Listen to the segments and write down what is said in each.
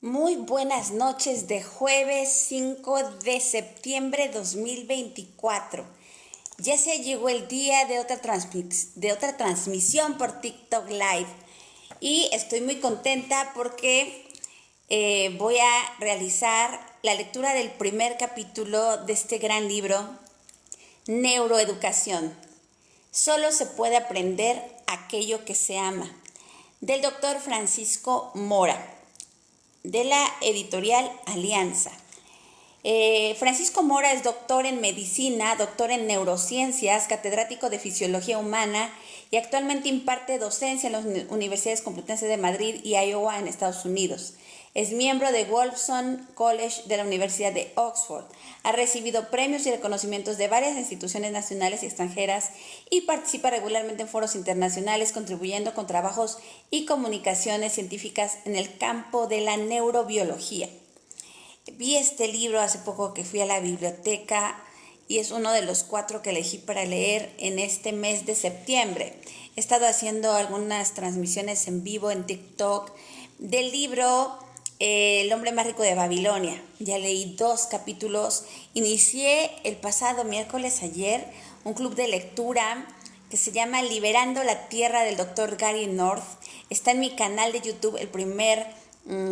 Muy buenas noches de jueves 5 de septiembre 2024. Ya se llegó el día de otra transmisión por TikTok Live y estoy muy contenta porque voy a realizar la lectura del primer capítulo de este gran libro, Neuroeducación. Solo se puede aprender aquello que se ama, del doctor Francisco Mora, de la editorial Alianza. Francisco Mora es doctor en medicina, doctor en neurociencias, catedrático de fisiología humana y actualmente imparte docencia en las Universidades Complutense de Madrid y Iowa en Estados Unidos. Es miembro de Wolfson College de la Universidad de Oxford. Ha recibido premios y reconocimientos de varias instituciones nacionales y extranjeras y participa regularmente en foros internacionales, contribuyendo con trabajos y comunicaciones científicas en el campo de la neurobiología. Vi este libro hace poco que fui a la biblioteca y es uno de los 4 que elegí para leer en este mes de septiembre. He estado haciendo algunas transmisiones en vivo en TikTok del libro El hombre más rico de Babilonia. Ya leí 2 capítulos. Inicié el pasado miércoles ayer un club de lectura que se llama Liberando la Tierra del Dr. Gary North. Está en mi canal de YouTube el primer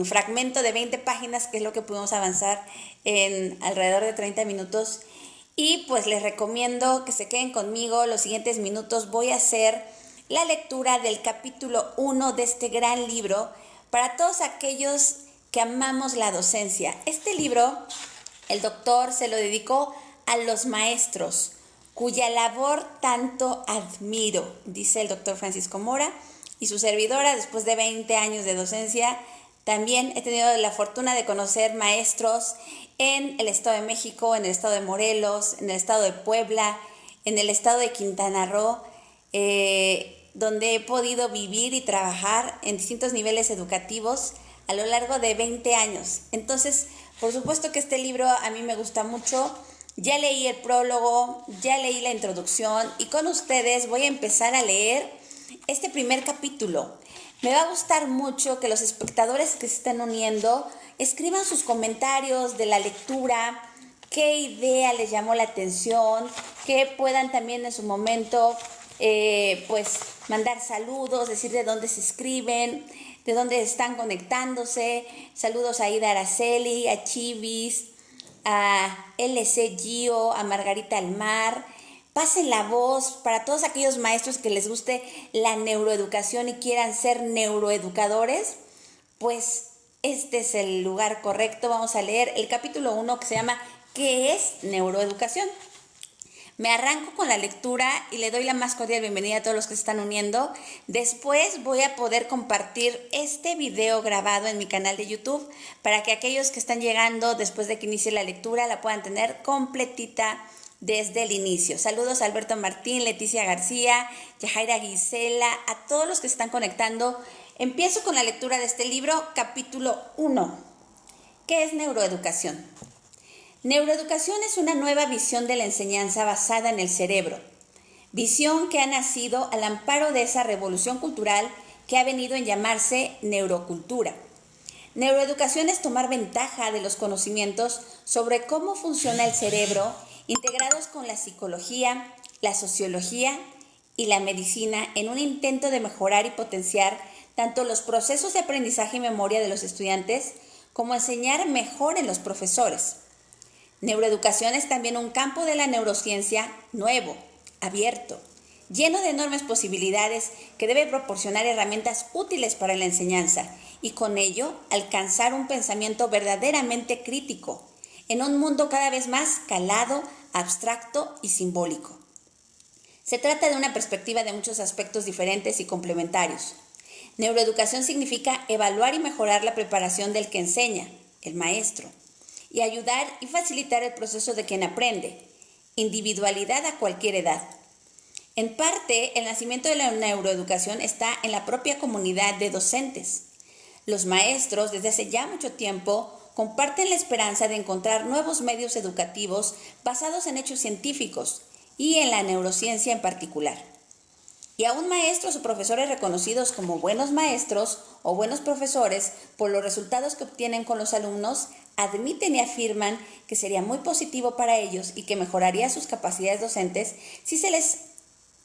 fragmento de 20 páginas, que es lo que pudimos avanzar en alrededor de 30 minutos. Y pues les recomiendo que se queden conmigo los siguientes minutos. Voy a hacer la lectura del capítulo 1 de este gran libro para todos aquellos que amamos la docencia. Este libro, el doctor se lo dedicó a los maestros, cuya labor tanto admiro, dice el doctor Francisco Mora, y su servidora, después de 20 años de docencia. También he tenido la fortuna de conocer maestros en el Estado de México, en el Estado de Morelos, en el Estado de Puebla, en el Estado de Quintana Roo, donde he podido vivir y trabajar en distintos niveles educativos a lo largo de 20 años. Entonces, por supuesto que este libro a mí me gusta mucho. Ya leí el prólogo, ya leí la introducción y con ustedes voy a empezar a leer este primer capítulo. Me va a gustar mucho que los espectadores que se están uniendo escriban sus comentarios de la lectura, qué idea les llamó la atención, que puedan también en su momento pues mandar saludos, decir de dónde se escriben, de dónde están conectándose. Saludos a Ida Araceli, a Chivis, a LC Gio, a Margarita Almar. Pasen la voz para todos aquellos maestros que les guste la neuroeducación y quieran ser neuroeducadores, pues este es el lugar correcto. Vamos a leer el capítulo 1 que se llama ¿Qué es neuroeducación? Me arranco con la lectura y le doy la más cordial bienvenida a todos los que se están uniendo. Después voy a poder compartir este video grabado en mi canal de YouTube para que aquellos que están llegando después de que inicie la lectura la puedan tener completita desde el inicio. Saludos a Alberto Martín, Leticia García, Yajaira Gisela, a todos los que se están conectando. Empiezo con la lectura de este libro, capítulo 1. ¿Qué es neuroeducación? Neuroeducación es una nueva visión de la enseñanza basada en el cerebro, visión que ha nacido al amparo de esa revolución cultural que ha venido en llamarse neurocultura. Neuroeducación es tomar ventaja de los conocimientos sobre cómo funciona el cerebro, integrados con la psicología, la sociología y la medicina en un intento de mejorar y potenciar tanto los procesos de aprendizaje y memoria de los estudiantes como enseñar mejor en los profesores. Neuroeducación es también un campo de la neurociencia nuevo, abierto, lleno de enormes posibilidades que debe proporcionar herramientas útiles para la enseñanza y con ello alcanzar un pensamiento verdaderamente crítico en un mundo cada vez más calado, abstracto y simbólico. Se trata de una perspectiva de muchos aspectos diferentes y complementarios. Neuroeducación significa evaluar y mejorar la preparación del que enseña, el maestro, y ayudar y facilitar el proceso de quien aprende, individualidad a cualquier edad. En parte, el nacimiento de la neuroeducación está en la propia comunidad de docentes. Los maestros, desde hace ya mucho tiempo, comparten la esperanza de encontrar nuevos medios educativos basados en hechos científicos y en la neurociencia en particular. Y aún maestros o profesores reconocidos como buenos maestros o buenos profesores por los resultados que obtienen con los alumnos admiten y afirman que sería muy positivo para ellos y que mejoraría sus capacidades docentes si se les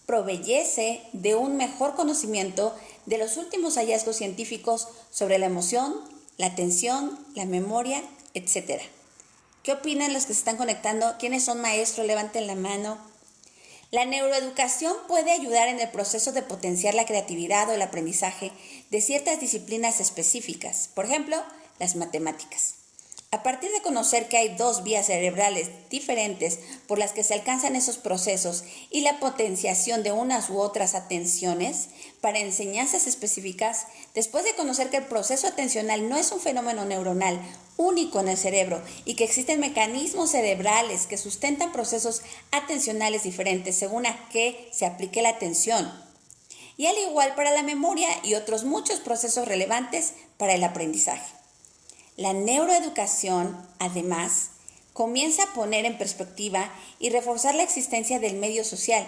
proveyese de un mejor conocimiento de los últimos hallazgos científicos sobre la emoción, la atención, la memoria, etc. ¿Qué opinan los que se están conectando? ¿Quiénes son maestros? Levanten la mano. La neuroeducación puede ayudar en el proceso de potenciar la creatividad o el aprendizaje de ciertas disciplinas específicas, por ejemplo, las matemáticas. A partir de conocer que hay dos vías cerebrales diferentes por las que se alcanzan esos procesos y la potenciación de unas u otras atenciones para enseñanzas específicas, después de conocer que el proceso atencional no es un fenómeno neuronal único en el cerebro y que existen mecanismos cerebrales que sustentan procesos atencionales diferentes según a qué se aplique la atención, y al igual para la memoria y otros muchos procesos relevantes para el aprendizaje. La neuroeducación, además, comienza a poner en perspectiva y reforzar la existencia del medio social,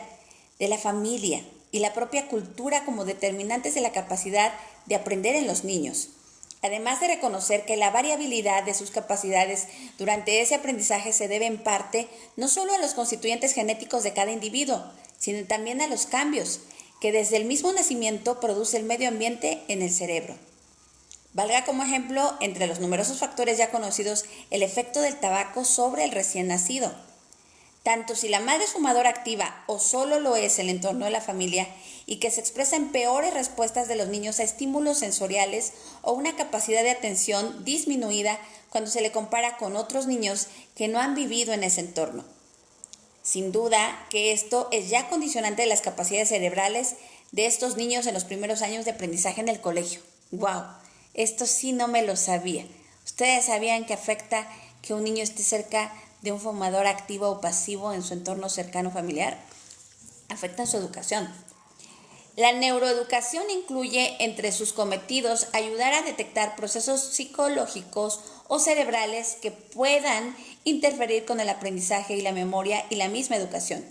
de la familia y la propia cultura como determinantes de la capacidad de aprender en los niños, además de reconocer que la variabilidad de sus capacidades durante ese aprendizaje se debe en parte no solo a los constituyentes genéticos de cada individuo, sino también a los cambios que desde el mismo nacimiento produce el medio ambiente en el cerebro. Valga como ejemplo, entre los numerosos factores ya conocidos, el efecto del tabaco sobre el recién nacido. Tanto si la madre es fumadora activa o solo lo es el entorno de la familia, y que se expresa en peores respuestas de los niños a estímulos sensoriales o una capacidad de atención disminuida cuando se le compara con otros niños que no han vivido en ese entorno. Sin duda que esto es ya condicionante de las capacidades cerebrales de estos niños en los primeros años de aprendizaje en el colegio. ¡Wow! Esto sí no me lo sabía. ¿Ustedes sabían que afecta que un niño esté cerca de un fumador activo o pasivo en su entorno cercano familiar? Afecta su educación. La neuroeducación incluye entre sus cometidos ayudar a detectar procesos psicológicos o cerebrales que puedan interferir con el aprendizaje y la memoria y la misma educación.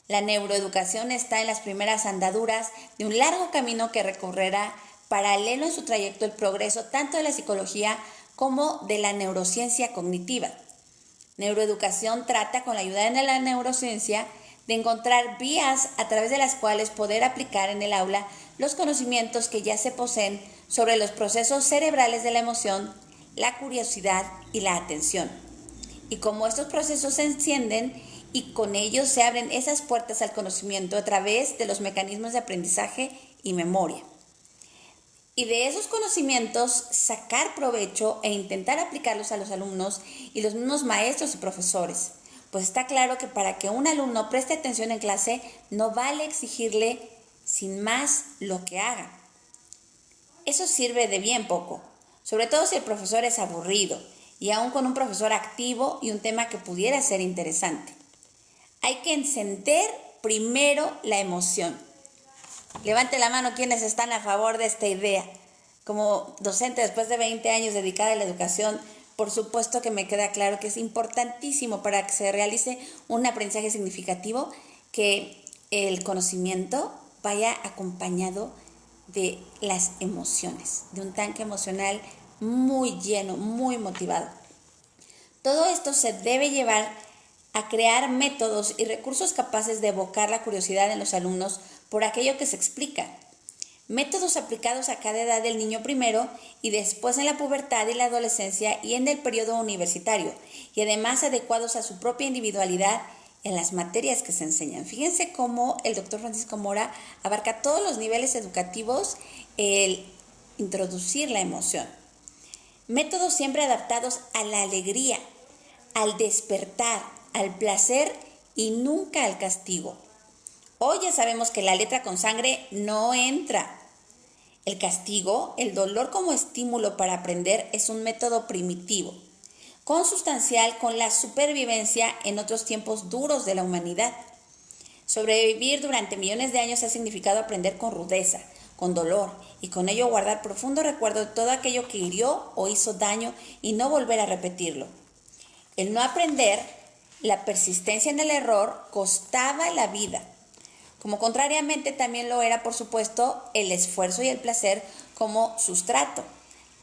La neuroeducación está en las primeras andaduras de un largo camino que recorrerá paralelo en su trayecto el progreso tanto de la psicología como de la neurociencia cognitiva. Neuroeducación trata, con la ayuda de la neurociencia, de encontrar vías a través de las cuales poder aplicar en el aula los conocimientos que ya se poseen sobre los procesos cerebrales de la emoción, la curiosidad y la atención. Y cómo estos procesos se encienden y con ellos se abren esas puertas al conocimiento a través de los mecanismos de aprendizaje y memoria. Y de esos conocimientos sacar provecho e intentar aplicarlos a los alumnos y los mismos maestros y profesores. Pues está claro que para que un alumno preste atención en clase no vale exigirle sin más lo que haga. Eso sirve de bien poco, sobre todo si el profesor es aburrido y aún con un profesor activo y un tema que pudiera ser interesante. Hay que encender primero la emoción. Levante la mano quienes están a favor de esta idea. Como docente después de 20 años dedicada a la educación, por supuesto que me queda claro que es importantísimo para que se realice un aprendizaje significativo que el conocimiento vaya acompañado de las emociones, de un tanque emocional muy lleno, muy motivado. Todo esto se debe llevar a crear métodos y recursos capaces de evocar la curiosidad en los alumnos por aquello que se explica. Métodos aplicados a cada edad del niño primero y después en la pubertad y la adolescencia y en el periodo universitario, y además adecuados a su propia individualidad en las materias que se enseñan. Fíjense cómo el doctor Francisco Mora abarca todos los niveles educativos el introducir la emoción. Métodos siempre adaptados a la alegría, al despertar, al placer y nunca al castigo. Hoy ya sabemos que la letra con sangre no entra. El castigo, el dolor como estímulo para aprender, es un método primitivo, consustancial con la supervivencia en otros tiempos duros de la humanidad. Sobrevivir durante millones de años ha significado aprender con rudeza, con dolor, y con ello guardar profundo recuerdo de todo aquello que hirió o hizo daño y no volver a repetirlo. El no aprender, la persistencia en el error, costaba la vida. como contrariamente también lo era, por supuesto, el esfuerzo y el placer como sustrato,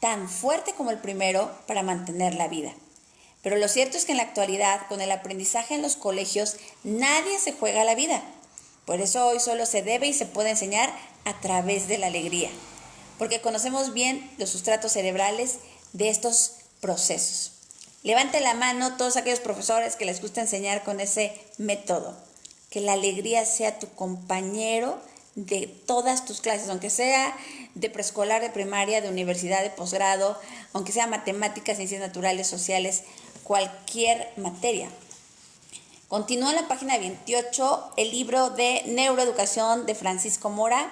tan fuerte como el primero para mantener la vida. Pero lo cierto es que en la actualidad, con el aprendizaje en los colegios, nadie se juega la vida. Por eso hoy solo se debe y se puede enseñar a través de la alegría, porque conocemos bien los sustratos cerebrales de estos procesos. Levante la mano todos aquellos profesores que les gusta enseñar con ese método. Que la alegría sea tu compañero de todas tus clases, aunque sea de preescolar, de primaria, de universidad, de posgrado, aunque sea matemáticas, ciencias naturales, sociales, cualquier materia. Continúa en la página 28 el libro de Neuroeducación de Francisco Mora.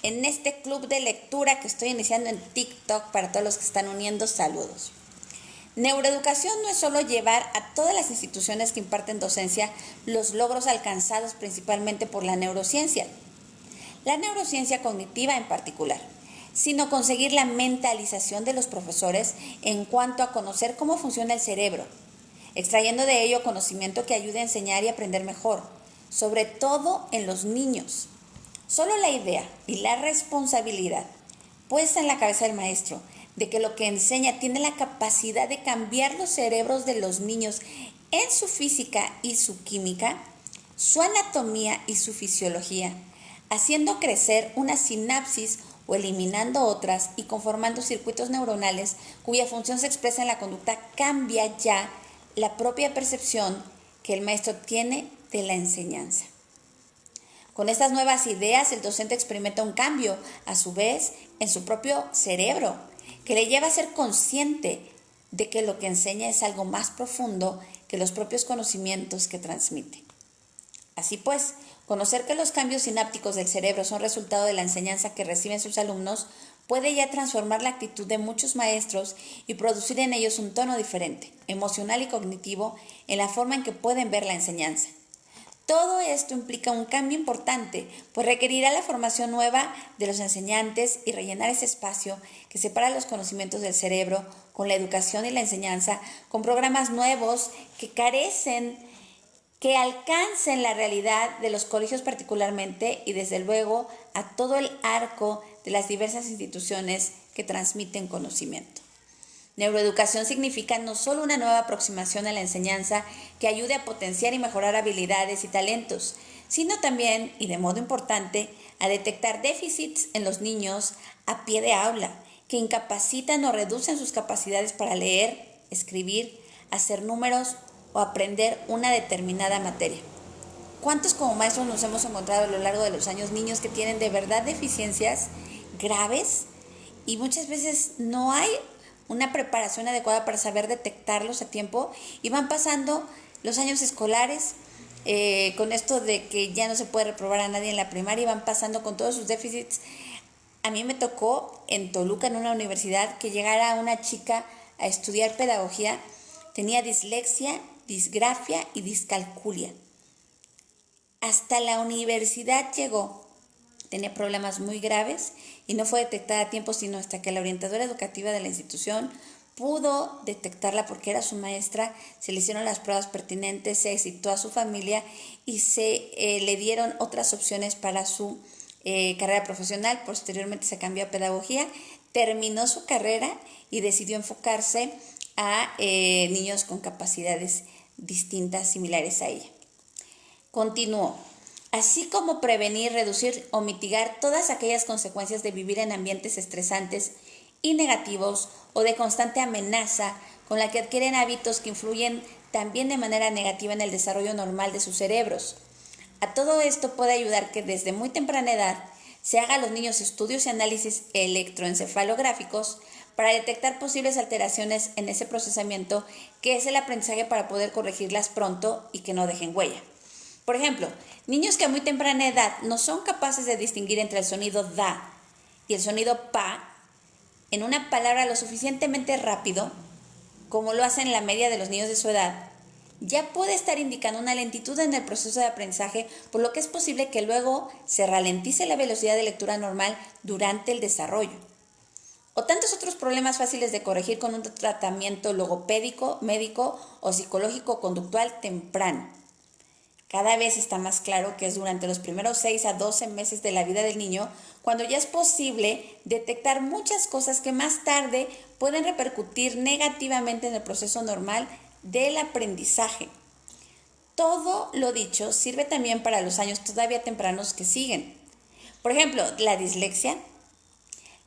En este club de lectura que estoy iniciando en TikTok para todos los que están uniendo, saludos. Neuroeducación no es solo llevar a todas las instituciones que imparten docencia los logros alcanzados principalmente por la neurociencia cognitiva en particular, sino conseguir la mentalización de los profesores en cuanto a conocer cómo funciona el cerebro, extrayendo de ello conocimiento que ayude a enseñar y aprender mejor, sobre todo en los niños. Solo la idea y la responsabilidad puesta en la cabeza del maestro de que lo que enseña tiene la capacidad de cambiar los cerebros de los niños en su física y su química, su anatomía y su fisiología, haciendo crecer una sinapsis o eliminando otras y conformando circuitos neuronales cuya función se expresa en la conducta, cambia ya la propia percepción que el maestro tiene de la enseñanza. Con estas nuevas ideas, el docente experimenta un cambio, a su vez, en su propio cerebro, que le lleva a ser consciente de que lo que enseña es algo más profundo que los propios conocimientos que transmite. Así pues, conocer que los cambios sinápticos del cerebro son resultado de la enseñanza que reciben sus alumnos puede ya transformar la actitud de muchos maestros y producir en ellos un tono diferente, emocional y cognitivo, en la forma en que pueden ver la enseñanza. Todo esto implica un cambio importante, pues requerirá la formación nueva de los enseñantes y rellenar ese espacio que separa los conocimientos del cerebro con la educación y la enseñanza, con programas nuevos que alcancen la realidad de los colegios particularmente y desde luego a todo el arco de las diversas instituciones que transmiten conocimiento. Neuroeducación significa no solo una nueva aproximación a la enseñanza que ayude a potenciar y mejorar habilidades y talentos, sino también, y de modo importante, a detectar déficits en los niños a pie de aula, que incapacitan o reducen sus capacidades para leer, escribir, hacer números o aprender una determinada materia. ¿Cuántos como maestros nos hemos encontrado a lo largo de los años niños que tienen de verdad deficiencias graves y muchas veces no hay una preparación adecuada para saber detectarlos a tiempo y van pasando los años escolares con esto de que ya no se puede reprobar a nadie en la primaria y van pasando con todos sus déficits? A mí me tocó en Toluca, en una universidad, que llegara una chica a estudiar pedagogía, tenía dislexia, disgrafia y discalculia. Hasta la universidad llegó, tenía problemas muy graves y no fue detectada a tiempo sino hasta que la orientadora educativa de la institución pudo detectarla porque era su maestra, se le hicieron las pruebas pertinentes, se citó a su familia y se le dieron otras opciones para su carrera profesional. Posteriormente se cambió a pedagogía, terminó su carrera y decidió enfocarse a niños con capacidades distintas, similares a ella. Continuó. Así como prevenir, reducir o mitigar todas aquellas consecuencias de vivir en ambientes estresantes y negativos o de constante amenaza con la que adquieren hábitos que influyen también de manera negativa en el desarrollo normal de sus cerebros. A todo esto puede ayudar que desde muy temprana edad se haga a los niños estudios y análisis electroencefalográficos para detectar posibles alteraciones en ese procesamiento que es el aprendizaje para poder corregirlas pronto y que no dejen huella. Por ejemplo, niños que a muy temprana edad no son capaces de distinguir entre el sonido da y el sonido pa en una palabra lo suficientemente rápido, como lo hacen la media de los niños de su edad, ya puede estar indicando una lentitud en el proceso de aprendizaje, por lo que es posible que luego se ralentice la velocidad de lectura normal durante el desarrollo. O tantos otros problemas fáciles de corregir con un tratamiento logopédico, médico o psicológico conductual temprano. Cada vez está más claro que es durante los primeros 6 a 12 meses de la vida del niño cuando ya es posible detectar muchas cosas que más tarde pueden repercutir negativamente en el proceso normal del aprendizaje. Todo lo dicho sirve también para los años todavía tempranos que siguen. Por ejemplo, la dislexia,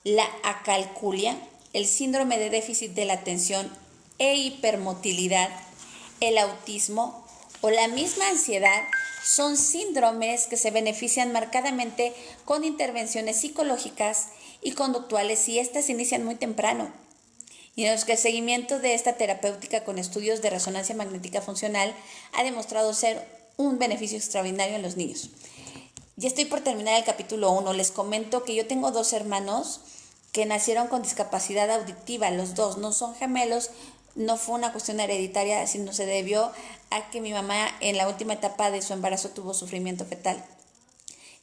la acalculia, el síndrome de déficit de la atención e hipermotilidad, el autismo o la misma ansiedad son síndromes que se benefician marcadamente con intervenciones psicológicas y conductuales si éstas se inician muy temprano, y en los que el seguimiento de esta terapéutica con estudios de resonancia magnética funcional ha demostrado ser un beneficio extraordinario en los niños. Ya estoy por terminar el capítulo 1. Les comento que yo tengo 2 hermanos que nacieron con discapacidad auditiva. Los 2 no son gemelos, no fue una cuestión hereditaria, sino se debió a que mi mamá en la última etapa de su embarazo tuvo sufrimiento fetal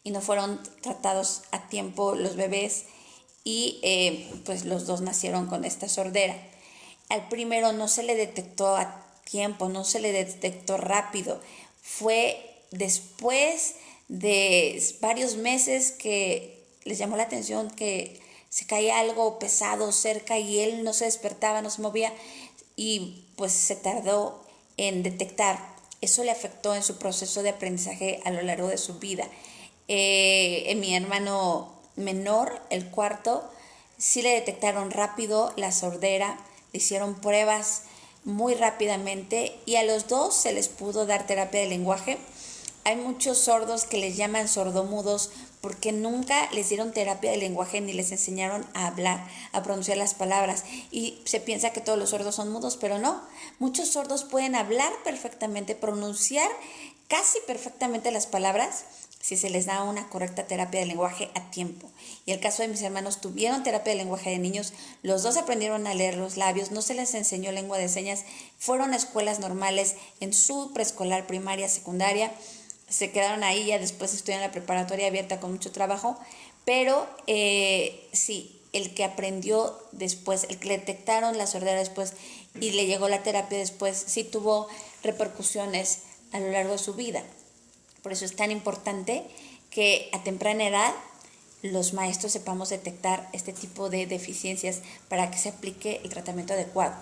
y no fueron tratados a tiempo los bebés y pues los 2 nacieron con esta sordera. Al primero no se le detectó a tiempo, no se le detectó rápido. Fue después de varios meses que les llamó la atención que se caía algo pesado cerca y él no se despertaba, no se movía y pues se tardó en detectar. Eso le afectó en su proceso de aprendizaje a lo largo de su vida. En mi hermano menor, el cuarto, sí le detectaron rápido la sordera, le hicieron pruebas muy rápidamente y a los 2 se les pudo dar terapia de lenguaje. Hay muchos sordos que les llaman sordomudos porque nunca les dieron terapia de lenguaje ni les enseñaron a hablar, a pronunciar las palabras. Y se piensa que todos los sordos son mudos, pero no. Muchos sordos pueden hablar perfectamente, pronunciar casi perfectamente las palabras si se les da una correcta terapia de lenguaje a tiempo. Y el caso de mis hermanos tuvieron terapia de lenguaje de niños, los 2 aprendieron a leer los labios, no se les enseñó lengua de señas, fueron a escuelas normales en su preescolar, primaria, secundaria, se quedaron ahí, ya después estudian la preparatoria abierta con mucho trabajo, pero sí, el que aprendió después, el que le detectaron la sordera después y le llegó la terapia después, sí tuvo repercusiones a lo largo de su vida. Por eso es tan importante que a temprana edad los maestros sepamos detectar este tipo de deficiencias para que se aplique el tratamiento adecuado.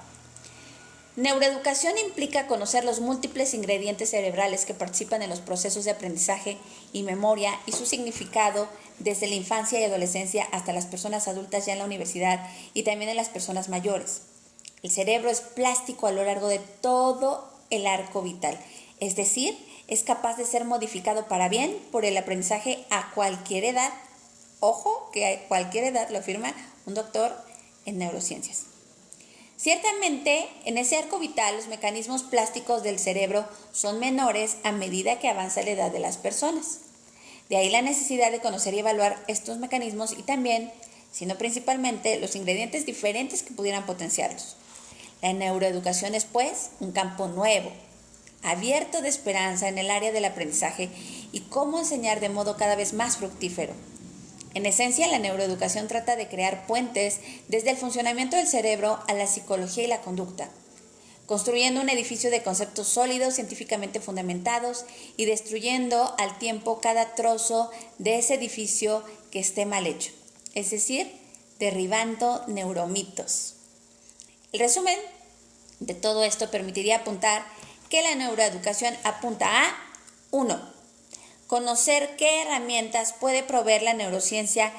Neuroeducación implica conocer los múltiples ingredientes cerebrales que participan en los procesos de aprendizaje y memoria y su significado desde la infancia y adolescencia hasta las personas adultas ya en la universidad y también en las personas mayores. El cerebro es plástico a lo largo de todo el arco vital, es decir, es capaz de ser modificado para bien por el aprendizaje a cualquier edad. Ojo, que a cualquier edad, lo afirma un doctor en neurociencias. Ciertamente, en ese arco vital, los mecanismos plásticos del cerebro son menores a medida que avanza la edad de las personas. De ahí la necesidad de conocer y evaluar estos mecanismos y también, sino principalmente, los ingredientes diferentes que pudieran potenciarlos. La neuroeducación es, pues, un campo nuevo, abierto de esperanza en el área del aprendizaje y cómo enseñar de modo cada vez más fructífero. En esencia, la neuroeducación trata de crear puentes desde el funcionamiento del cerebro a la psicología y la conducta, construyendo un edificio de conceptos sólidos, científicamente fundamentados y destruyendo al tiempo cada trozo de ese edificio que esté mal hecho, es decir, derribando neuromitos. El resumen de todo esto permitiría apuntar que la neuroeducación apunta a 1. Conocer qué herramientas puede proveer la neurociencia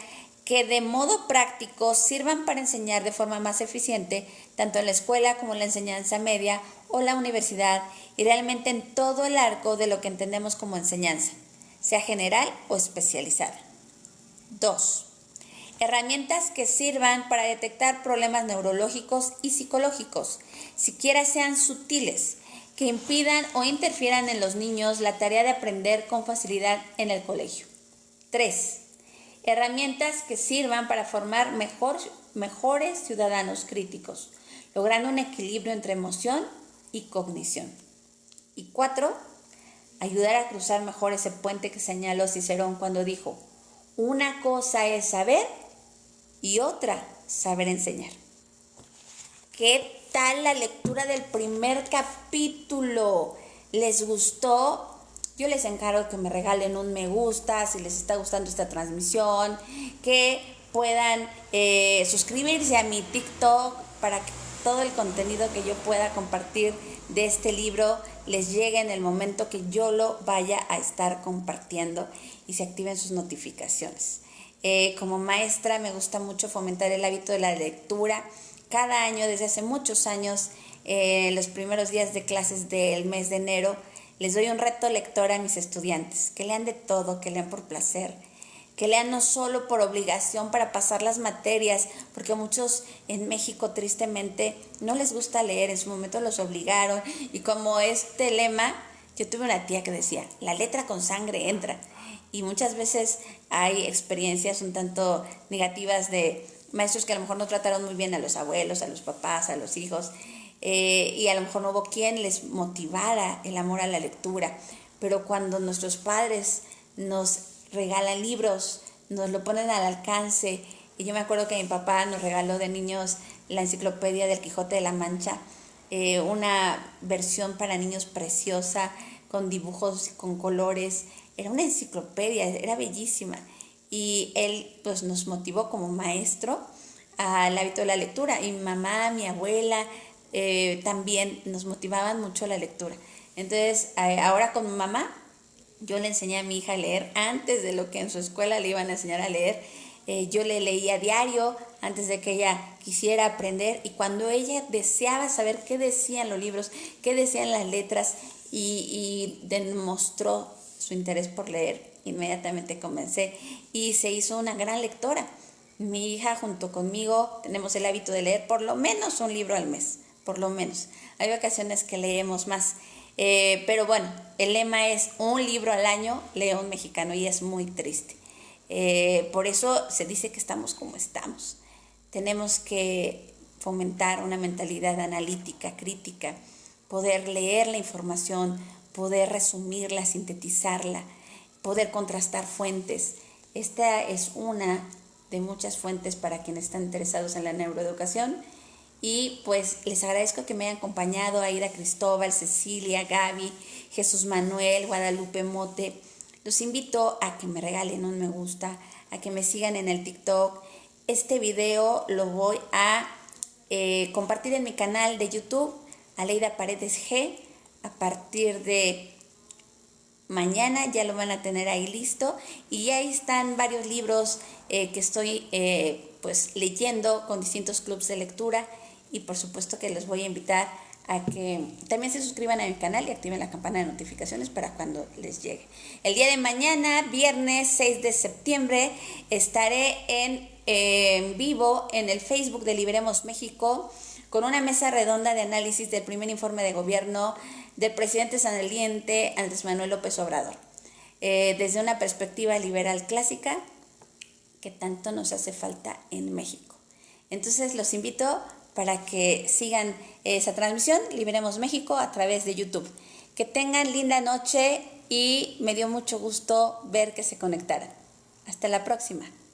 que de modo práctico sirvan para enseñar de forma más eficiente, tanto en la escuela como en la enseñanza media o la universidad, y realmente en todo el arco de lo que entendemos como enseñanza, sea general o especializada. 2. Herramientas que sirvan para detectar problemas neurológicos y psicológicos, siquiera sean sutiles, que impidan o interfieran en los niños la tarea de aprender con facilidad en el colegio. 3. Herramientas que sirvan para formar mejores ciudadanos críticos, logrando un equilibrio entre emoción y cognición. Y 4. Ayudar a cruzar mejor ese puente que señaló Cicerón cuando dijo: una cosa es saber y otra saber enseñar. ¿Qué tal la lectura del primer capítulo? ¿Les gustó? yo les encargo que me regalen un me gusta si les está gustando esta transmisión, que puedan suscribirse a mi TikTok para que todo el contenido que yo pueda compartir de este libro les llegue en el momento que yo lo vaya a estar compartiendo y se activen sus notificaciones. Como maestra me gusta mucho fomentar el hábito de la lectura. Cada año, desde hace muchos años, los primeros días de clases del mes de enero, les doy un reto lector a mis estudiantes, que lean de todo, que lean por placer, que lean no solo por obligación para pasar las materias, porque muchos en México tristemente no les gusta leer, en su momento los obligaron, y como este lema, yo tuve una tía que decía, la letra con sangre entra, y muchas veces hay experiencias un tanto negativas de maestros que a lo mejor no trataron muy bien a los abuelos, a los papás, a los hijos, y a lo mejor no hubo quien les motivara el amor a la lectura, pero cuando nuestros padres nos regalan libros, nos lo ponen al alcance, y yo me acuerdo que mi papá nos regaló de niños la enciclopedia del Quijote de la Mancha, una versión para niños preciosa, con dibujos, con colores, era una enciclopedia, era bellísima, y él pues nos motivó como maestro al hábito de la lectura, y mi mamá, mi abuela, también nos motivaban mucho a la lectura. Entonces ahora con mi mamá yo le enseñé a mi hija a leer antes de lo que en su escuela le iban a enseñar a leer. Yo le leía diario antes de que ella quisiera aprender, y cuando ella deseaba saber qué decían los libros, qué decían las letras, y demostró su interés por leer, inmediatamente comencé y se hizo una gran lectora. Mi hija junto conmigo tenemos el hábito de leer por lo menos un libro al mes, por lo menos. Hay ocasiones que leemos más, pero bueno, el lema es un libro al año, lee un mexicano, y es muy triste. Por eso se dice que estamos como estamos. Tenemos que fomentar una mentalidad analítica, crítica, poder leer la información, poder resumirla, sintetizarla, poder contrastar fuentes. Esta es una de muchas fuentes para quienes están interesados en la neuroeducación, y pues les agradezco que me hayan acompañado, Aida Cristóbal, Cecilia, Gaby, Jesús Manuel, Guadalupe Mote. Los invito a que me regalen un me gusta, a que me sigan en el TikTok. Este video lo voy a compartir en mi canal de YouTube, Aleida Paredes G. A partir de mañana ya lo van a tener ahí listo, y ya ahí están varios libros que estoy pues leyendo con distintos clubs de lectura, y por supuesto que les voy a invitar a que también se suscriban a mi canal y activen la campana de notificaciones para cuando les llegue. El día de mañana, viernes 6 de septiembre, estaré en vivo en el Facebook de Liberemos México con una mesa redonda de análisis del primer informe de gobierno del presidente saliente Andrés Manuel López Obrador, desde una perspectiva liberal clásica que tanto nos hace falta en México. Entonces los invito para que sigan esa transmisión, Liberemos México, a través de YouTube. Que tengan linda noche, y me dio mucho gusto ver que se conectaran. Hasta la próxima.